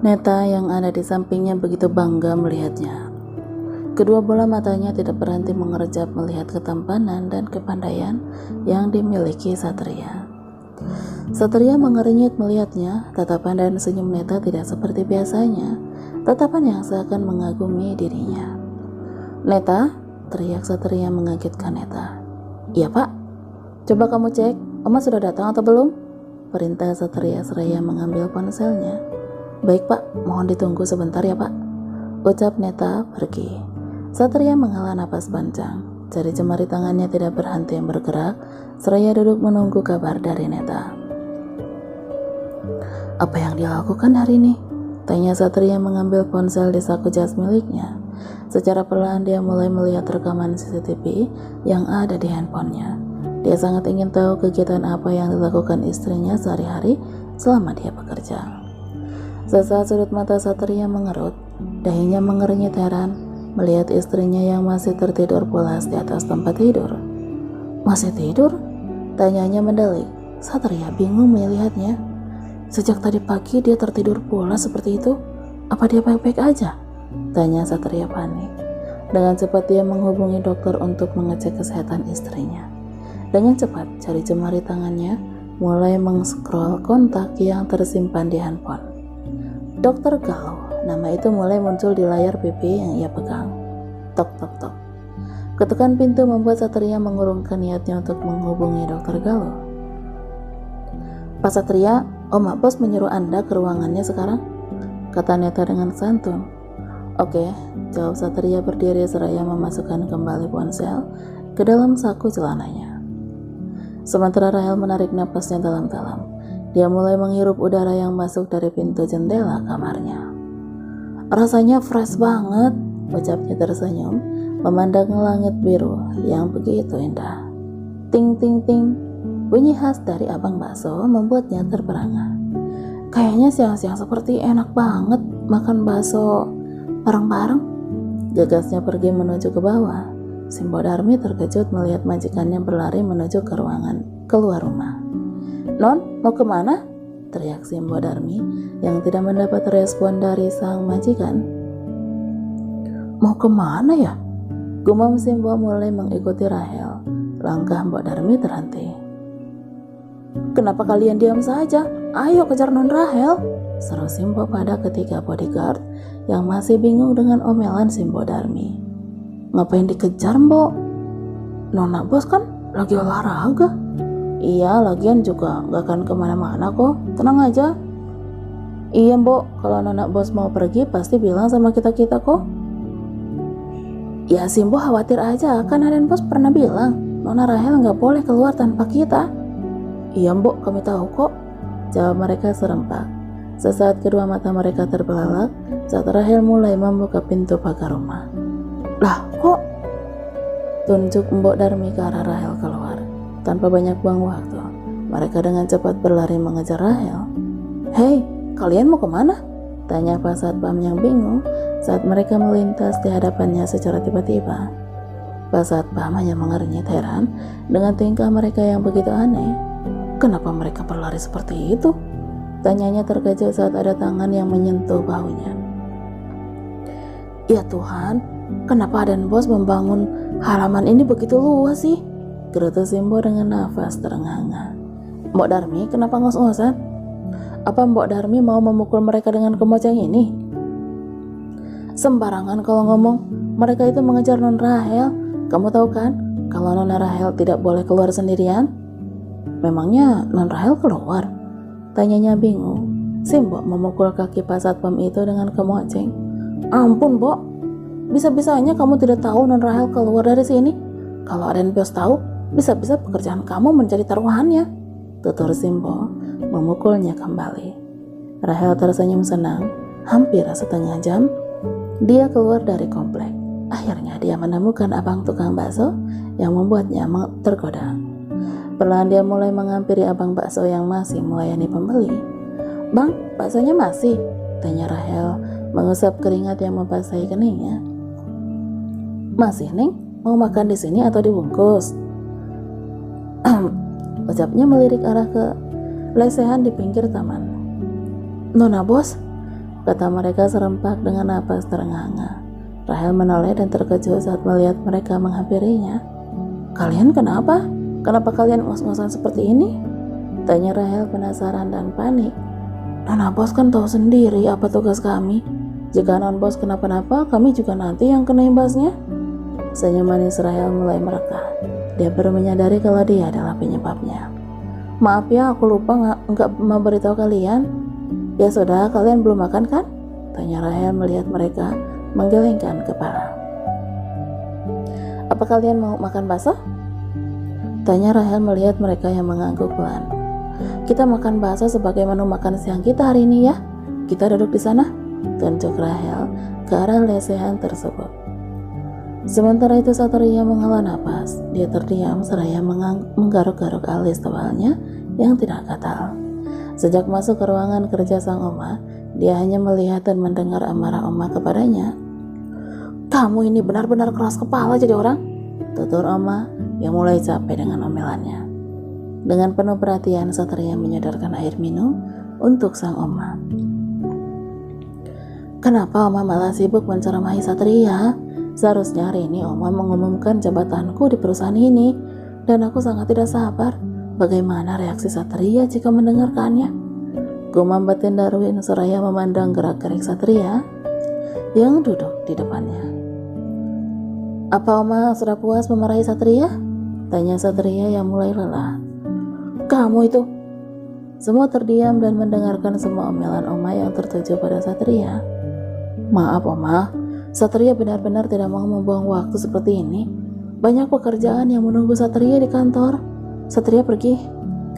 Neta yang ada di sampingnya begitu bangga melihatnya. Kedua bola matanya tidak berhenti mengerjap melihat ketampanan dan kepandaian yang dimiliki Satria. Satria mengernyit melihatnya. Tatapan dan senyum Neta tidak seperti biasanya, tatapan yang seakan mengagumi dirinya. "Neta," teriak Satria mengagetkan Neta. "Iya pak, coba kamu cek, Oma sudah datang atau belum?" perintah Satria seraya mengambil ponselnya. "Baik pak, mohon ditunggu sebentar ya pak," ucap Neta pergi. Satria menghela napas panjang. Jari jemari tangannya tidak berhenti bergerak, seraya duduk menunggu kabar dari Neta. "Apa yang dia lakukan hari ini?" tanya Satria mengambil ponsel di saku jas miliknya. Secara perlahan dia mulai melihat rekaman CCTV yang ada di handphonenya. Dia sangat ingin tahu kegiatan apa yang dilakukan istrinya sehari-hari selama dia bekerja. Sesaat sudut mata Satria mengerut, dahinya mengernyit heran melihat istrinya yang masih tertidur pulas di atas tempat tidur. "Masih tidur?" tanyanya mendelik. Satria bingung melihatnya. Sejak tadi pagi dia tertidur pulas seperti itu. Apa dia baik-baik aja? Tanya Satria panik. Dengan cepat dia menghubungi dokter untuk mengecek kesehatan istrinya. Dengan cepat jari jemari tangannya mulai meng-scroll kontak yang tersimpan di handphone. Dokter Galuh, nama itu mulai muncul di layar PP yang ia pegang. Tok tok tok. Ketukan pintu membuat Satria mengurungkan niatnya untuk menghubungi Dokter Galuh. "Pak Satria, Oma Bos menyuruh Anda ke ruangannya sekarang," kata Neta dengan santun. "Oke," jawab Satria berdiri seraya memasukkan kembali ponsel ke dalam saku celananya. Sementara Rahel menarik napasnya dalam-dalam. Dia mulai menghirup udara yang masuk dari pintu jendela kamarnya. "Rasanya fresh banget," ucapnya tersenyum, memandang langit biru yang begitu indah. Ting ting ting, bunyi khas dari abang bakso membuatnya terperangah. "Kayaknya siang-siang seperti enak banget makan bakso bareng-bareng." Gagasnya pergi menuju ke bawah. Simbo Darmi terkejut melihat majikannya berlari menuju ke ruangan keluar rumah. "Non, mau kemana?" teriak Simbo Darmi yang tidak mendapat respon dari sang majikan. "Mau kemana ya?" gumam Simbo mulai mengikuti Rahel. Langkah Mbok Darmi terhenti. "Kenapa kalian diam saja? Ayo kejar Non Rahel," seru Simbo pada ketiga bodyguard yang masih bingung dengan omelan Simbo Darmi. "Ngapain dikejar, Mbok? Nona Bos kan lagi olahraga." "Iya, lagian juga gak akan kemana-mana kok, tenang aja." "Iya Mbok, kalau Nona Bos mau pergi pasti bilang sama kita-kita kok." "Ya Simbo khawatir aja, kan Aden Bos pernah bilang Nona Rahel gak boleh keluar tanpa kita." "Iya Mbok, kami tahu kok," jawab mereka serempak. Sesaat kedua mata mereka terbelalak saat Rahel mulai membuka pintu pagar rumah. "Lah kok?" tunjuk Mbok Darmi ke arah Rahel keluar. Tanpa banyak buang waktu, mereka dengan cepat berlari mengejar Rahel. "Hei, kalian mau kemana?" tanya Pak Satpam yang bingung saat mereka melintas di hadapannya secara tiba-tiba. Pak Satpam hanya mengernyit heran dengan tingkah mereka yang begitu aneh. "Kenapa mereka berlari seperti itu?" tanyanya terkejut saat ada tangan yang menyentuh bahunya. "Ya Tuhan, kenapa Aden Bos membangun halaman ini begitu luas sih?" gerutu Simbo dengan nafas terengah-engah. "Mbok Darmi, kenapa ngos-ngosan? Apa Mbok Darmi mau memukul mereka dengan kemoceng ini?" "Sembarangan kalau ngomong, mereka itu mengejar Non Rahel. Kamu tahu kan kalau Nona Rahel tidak boleh keluar sendirian?" "Memangnya Non Rahel keluar?" tanyanya bingung. Simbo memukul kaki Pak Satpam itu dengan kemoceng. "Ampun Mbok, bisa-bisanya kamu tidak tahu Non Rahel keluar dari sini. Kalau Aden Bos tahu, bisa-bisa pekerjaan kamu menjadi taruhannya," tutur Simbo memukulnya kembali. Rahel tersenyum senang. Hampir setengah jam dia keluar dari komplek. Akhirnya dia menemukan abang tukang bakso yang membuatnya tergoda. Perlahan dia mulai menghampiri abang bakso yang masih melayani pembeli. "Bang, baksonya masih?" tanya Rahel mengusap keringat yang membasahi keningnya. "Masih, Neng? Mau makan di sini atau dibungkus?" ucapnya melirik arah ke lesehan di pinggir taman. "Nona Bos, kata mereka serempak dengan napas terengah-engah. Rahel menoleh dan terkejut saat melihat mereka menghampirinya. "Kalian kenapa? Kenapa kalian ngos-ngosan seperti ini?" tanya Rahel penasaran dan panik. "Nona Bos kan tahu sendiri apa tugas kami. Jika Non Bos kenapa-napa, kami juga nanti yang kena imbasnya." Senyum manis Rahel mulai mereka. Dia baru menyadari kalau dia adalah penyebabnya. "Maaf ya, aku lupa nggak memberitahu kalian." "Ya sudah, kalian belum makan kan?" tanya Rahel melihat mereka menggelengkan kepala. "Apa kalian mau makan bakso?" tanya Rahel melihat mereka yang mengangguk pelan. "Kita makan bakso sebagai menu makan siang kita hari ini ya. Kita duduk di sana," tunjuk Rahel ke arah lesehan tersebut. Sementara itu Satria menghela napas. Dia terdiam seraya menggaruk-garuk alis tebalnya yang tidak gatal. Sejak masuk ke ruangan kerja sang Oma, dia hanya melihat dan mendengar amarah Oma kepadanya. "Kamu ini benar-benar keras kepala jadi orang," tutur Oma yang mulai capek dengan omelannya. Dengan penuh perhatian, Satria menyodorkan air minum untuk sang Oma. "Kenapa Oma malah sibuk menceramahi Satria? Seharusnya hari ini Oma mengumumkan jabatanku di perusahaan ini, dan aku sangat tidak sabar bagaimana reaksi Satria jika mendengarkannya," gumam batin Darwin seraya memandang gerak-gerik Satria yang duduk di depannya. "Apa Oma sudah puas memarahi Satria?" tanya Satria yang mulai lelah. "Kamu itu." Semua terdiam dan mendengarkan semua omelan Oma yang tertuju pada Satria. "Maaf Oma, Satria benar-benar tidak mau membuang waktu seperti ini. Banyak pekerjaan yang menunggu Satria di kantor." "Satria pergi."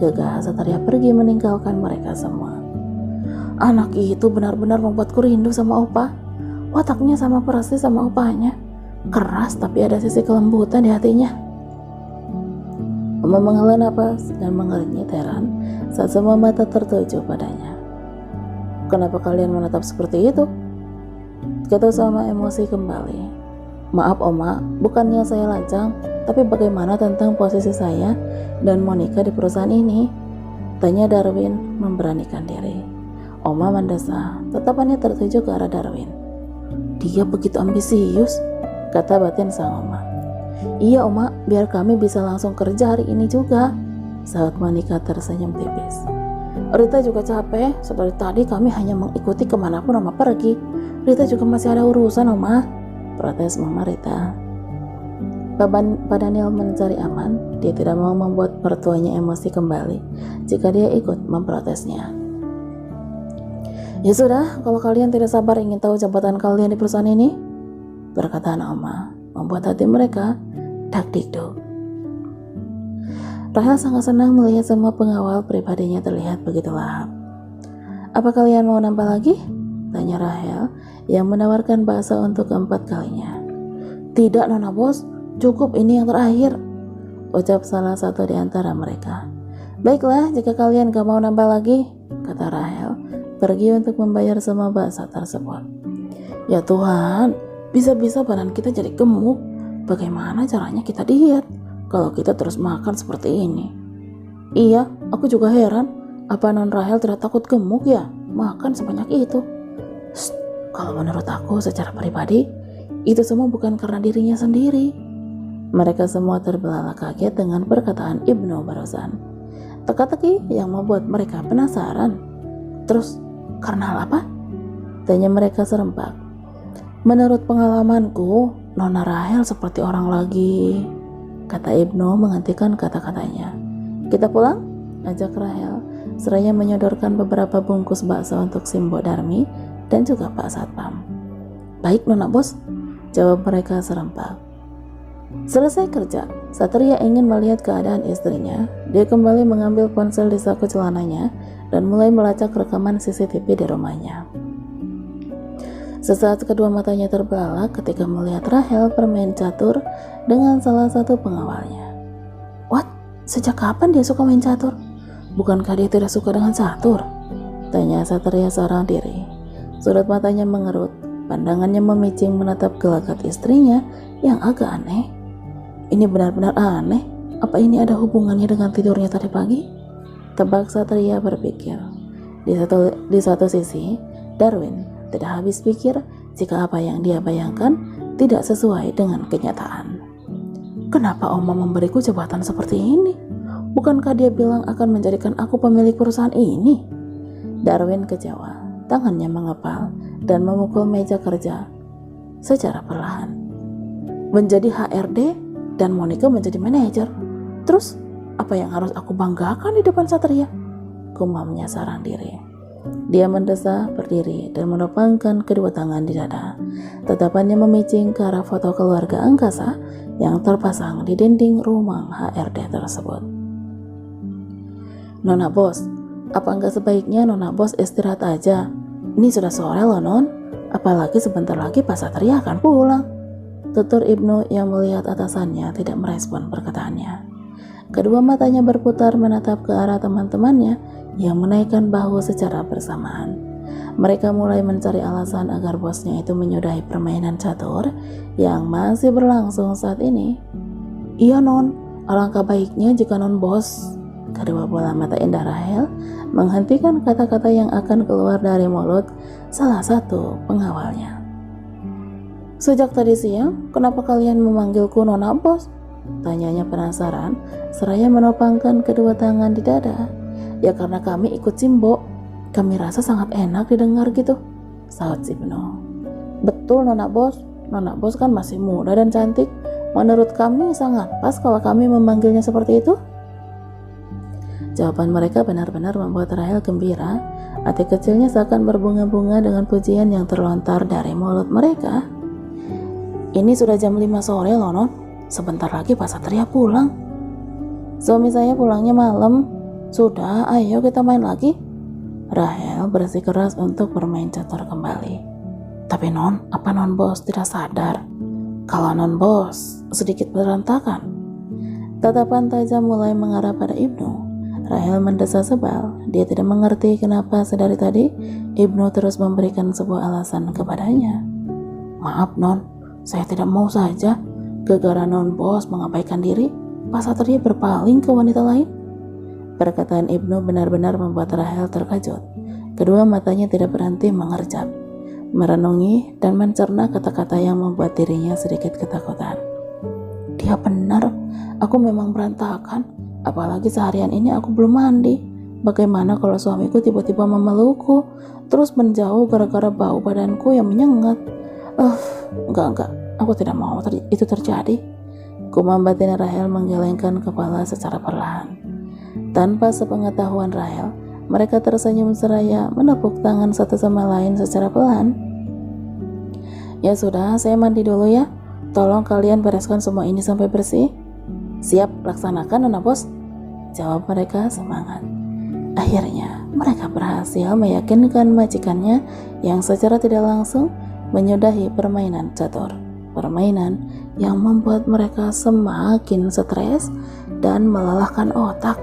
Gegah Satria pergi meninggalkan mereka semua. "Anak itu benar-benar membuatku rindu sama Opa. Wataknya sama persis sama opanya. Keras tapi ada sisi kelembutan di hatinya." Oma menghela napas dan mengernyit heran saat semua mata tertuju padanya. "Kenapa kalian menatap seperti itu?" kata Sama emosi kembali. "Maaf Oma, bukannya saya lancang, tapi bagaimana tentang posisi saya dan Monica di perusahaan ini?" tanya Darwin memberanikan diri. Oma mendesah, tatapannya tertuju ke arah Darwin. "Dia begitu ambisius," kata batin sang Oma. "Iya Oma, biar kami bisa langsung kerja hari ini juga," sahabat Monica tersenyum tipis. "Rita juga capek, seperti tadi kami hanya mengikuti kemanapun Oma pergi. Rita juga masih ada urusan Oma," protes Mama Rita. Pak Daniel mencari aman. Dia tidak mau membuat mertuanya emosi kembali jika dia ikut memprotesnya. "Ya sudah, kalau kalian tidak sabar ingin tahu jabatan kalian di perusahaan ini," berkata Oma, membuat hati mereka dak-dikduk. Rahel sangat senang melihat semua pengawal pribadinya terlihat begitu lahap. "Apa kalian mau nambah lagi?" tanya Rahel yang menawarkan bakso untuk keempat kalinya. "Tidak Nona Bos, cukup ini yang terakhir," ucap salah satu di antara mereka. "Baiklah, jika kalian gak mau nambah lagi," kata Rahel, pergi untuk membayar semua bakso tersebut. "Ya Tuhan, bisa-bisa badan kita jadi gemuk. Bagaimana caranya kita diet kalau kita terus makan seperti ini?" "Iya, aku juga heran. Apa Non Rahel tidak takut gemuk ya? Makan sebanyak itu." "Kalau menurut aku secara pribadi, itu semua bukan karena dirinya sendiri." Mereka semua terbelalak kaget dengan perkataan Ibnu barusan. Teka-teki yang membuat mereka penasaran. "Terus, karena hal apa?" tanya mereka serempak. "Menurut pengalamanku, Nona Rahel seperti orang lagi," kata Ibnu menghentikan kata-katanya. "Kita pulang?" ajak Rahel, seraya menyodorkan beberapa bungkus bakso untuk Simbo Darmi dan juga Pak Satpam. "Baik Nona Bos," jawab mereka serempak. Selesai kerja, Satria ingin melihat keadaan istrinya. Dia kembali mengambil ponsel di saku celananya dan mulai melacak rekaman CCTV di rumahnya. Sesaat kedua matanya terbelalak ketika melihat Rahel bermain catur dengan salah satu pengawalnya. "What? Sejak kapan dia suka main catur? Bukankah dia tidak suka dengan catur?" tanya Satria seorang diri. Sudut matanya mengerut, pandangannya memicing menatap gelagat istrinya yang agak aneh. Ini benar-benar aneh. Apa ini ada hubungannya dengan tidurnya tadi pagi? Tebak Satria berpikir. Di satu sisi, Darwin tidak habis pikir jika apa yang dia bayangkan tidak sesuai dengan kenyataan. Kenapa Oma memberiku jabatan seperti ini? Bukankah dia bilang akan menjadikan aku pemilik perusahaan ini? Darwin kecewa, tangannya mengepal dan memukul meja kerja secara perlahan. Menjadi HRD dan Monica menjadi manajer. Terus apa yang harus aku banggakan di depan Satria? Gumamnya sarang diri. Dia mendesak berdiri dan menopangkan kedua tangan di dada. Tatapannya memicing ke arah foto keluarga angkasa yang terpasang di dinding rumah HRD tersebut. Nona Bos, apa enggak sebaiknya Nona Bos istirahat aja? Ini sudah sore loh Non, apalagi sebentar lagi Pak Satria akan pulang. Tutur Ibnu yang melihat atasannya tidak merespon perkataannya. Kedua matanya berputar menatap ke arah teman-temannya yang menaikkan bahu secara bersamaan. Mereka mulai mencari alasan agar bosnya itu menyudahi permainan catur yang masih berlangsung saat ini. Iya Non, alangkah baiknya jika Non Bos. Kedua bola mata indah Rahel menghentikan kata-kata yang akan keluar dari mulut salah satu pengawalnya. Sejak tadi siang, kenapa kalian memanggilku Nona Bos? Tanyanya penasaran, seraya menopangkan kedua tangan di dada. Ya karena kami ikut Simbo, kami rasa sangat enak didengar gitu, sahut Ibnu. Betul Nona Bos kan masih muda dan cantik. Menurut kami sangat pas kalau kami memanggilnya seperti itu. Jawaban mereka benar-benar membuat Rahel gembira. Hati kecilnya seakan berbunga-bunga dengan pujian yang terlontar dari mulut mereka. Ini sudah jam 5 sore loh Non. Sebentar lagi Pak Satria pulang. Suami saya pulangnya malam. Sudah, ayo kita main lagi. Rahel bersikeras untuk bermain catur kembali. Tapi Non, apa Non Bos tidak sadar kalau Non Bos sedikit berantakan? Tatapan tajam mulai mengarah pada Ibnu. Rahel mendesah sebal. Dia tidak mengerti kenapa sedari tadi Ibnu terus memberikan sebuah alasan kepadanya. Maaf Non, saya tidak mau saja. Gegara Non Bos mengabaikan diri, Pak Satria berpaling ke wanita lain. Perkataan Ibnu benar-benar membuat Rahel terkejut. Kedua matanya tidak berhenti mengerjap, merenungi dan mencerna kata-kata yang membuat dirinya sedikit ketakutan. Dia benar, aku memang berantakan. Apalagi seharian ini aku belum mandi. Bagaimana kalau suamiku tiba-tiba memelukku, terus menjauh gara-gara bau badanku yang menyengat? Enggak. Aku tidak mau itu terjadi. Gumam batin Rahel menggelengkan kepala secara perlahan. Tanpa sepengetahuan Rahel, mereka tersenyum seraya menepuk tangan satu sama lain secara pelan. Ya sudah, saya mandi dulu ya. Tolong kalian bereskan semua ini sampai bersih. Siap, laksanakan Nona Bos. Jawab mereka semangat. Akhirnya, mereka berhasil meyakinkan majikannya yang secara tidak langsung menyudahi permainan catur. Permainan yang membuat mereka semakin stres dan melelahkan otak.